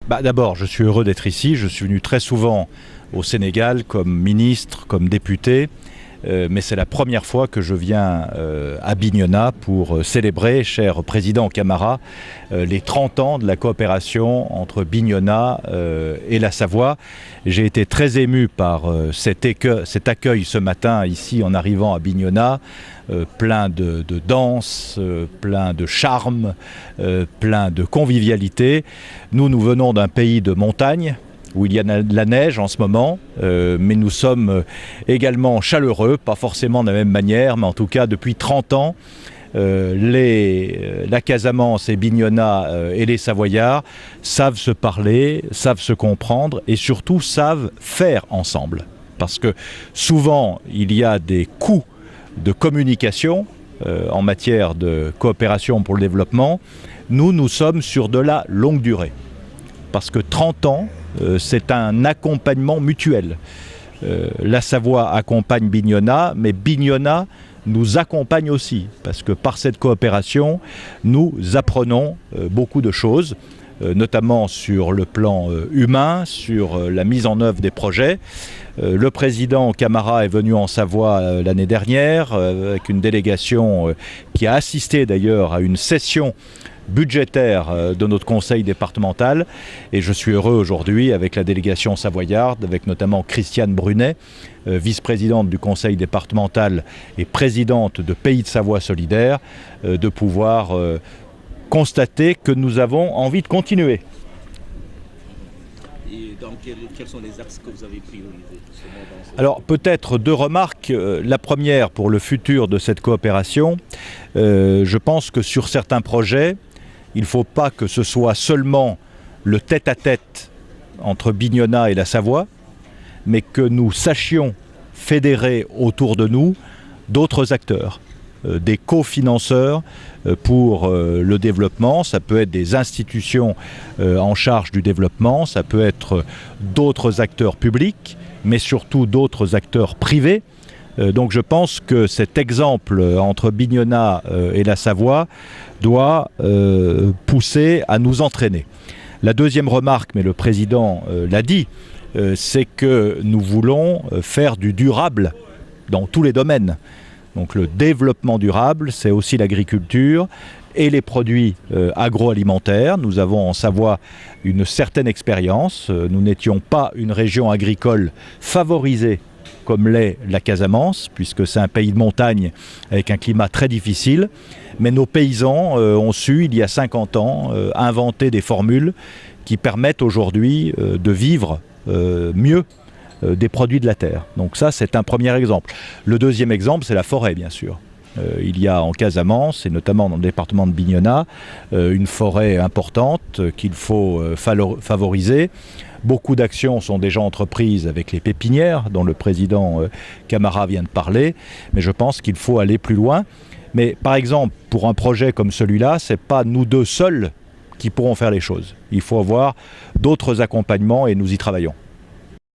D'abord, je suis heureux d'être ici. Je suis venu très souvent au Sénégal comme ministre, comme député. Mais c'est la première fois que je viens à Bignona pour célébrer, cher président Camara, les 30 ans de la coopération entre Bignona et la Savoie. J'ai été très ému par cet accueil ce matin ici en arrivant à Bignona, plein de danse, plein de charme, plein de convivialité. Nous venons d'un pays de montagne, où il y a de la neige en ce moment, mais nous sommes également chaleureux, pas forcément de la même manière, mais en tout cas depuis 30 ans, la Casamance et Bignona et les Savoyards savent se parler, savent se comprendre et surtout savent faire ensemble. Parce que souvent, il y a des coûts de communication en matière de coopération pour le développement. Nous sommes sur de la longue durée. Parce que 30 ans, c'est un accompagnement mutuel. La Savoie accompagne Bignona, mais Bignona nous accompagne aussi, parce que par cette coopération, nous apprenons beaucoup de choses, notamment sur le plan humain, sur la mise en œuvre des projets. Le président Camara est venu en Savoie l'année dernière, avec une délégation qui a assisté d'ailleurs à une session budgétaire de notre conseil départemental, et je suis heureux aujourd'hui avec la délégation savoyarde, avec notamment Christiane Brunet, vice-présidente du conseil départemental et présidente de Pays de Savoie Solidaire, de pouvoir constater que nous avons envie de continuer. Et donc, quels sont les axes que vous avez priorisés? Alors peut-être deux remarques. La première pour le futur de cette coopération, je pense que sur certains projets, il ne faut pas que ce soit seulement le tête-à-tête entre Bignona et la Savoie, mais que nous sachions fédérer autour de nous d'autres acteurs, des cofinanceurs pour le développement. Ça peut être des institutions en charge du développement, ça peut être d'autres acteurs publics, mais surtout d'autres acteurs privés. Donc je pense que cet exemple entre Bignona et la Savoie doit pousser à nous entraîner. La deuxième remarque, mais le président l'a dit, c'est que nous voulons faire du durable dans tous les domaines. Donc le développement durable, c'est aussi l'agriculture et les produits agroalimentaires. Nous avons en Savoie une certaine expérience. Nous n'étions pas une région agricole favorisée comme l'est la Casamance, puisque c'est un pays de montagne avec un climat très difficile. Mais nos paysans ont su, il y a 50 ans, inventer des formules qui permettent aujourd'hui de vivre mieux des produits de la terre. Donc ça, c'est un premier exemple. Le deuxième exemple, c'est la forêt, bien sûr. Il y a en Casamance, et notamment dans le département de Bignona, une forêt importante qu'il faut favoriser. Beaucoup d'actions sont déjà entreprises avec les pépinières, dont le président Camara vient de parler, mais je pense qu'il faut aller plus loin. Mais par exemple, pour un projet comme celui-là, ce n'est pas nous deux seuls qui pourront faire les choses. Il faut avoir d'autres accompagnements et nous y travaillons.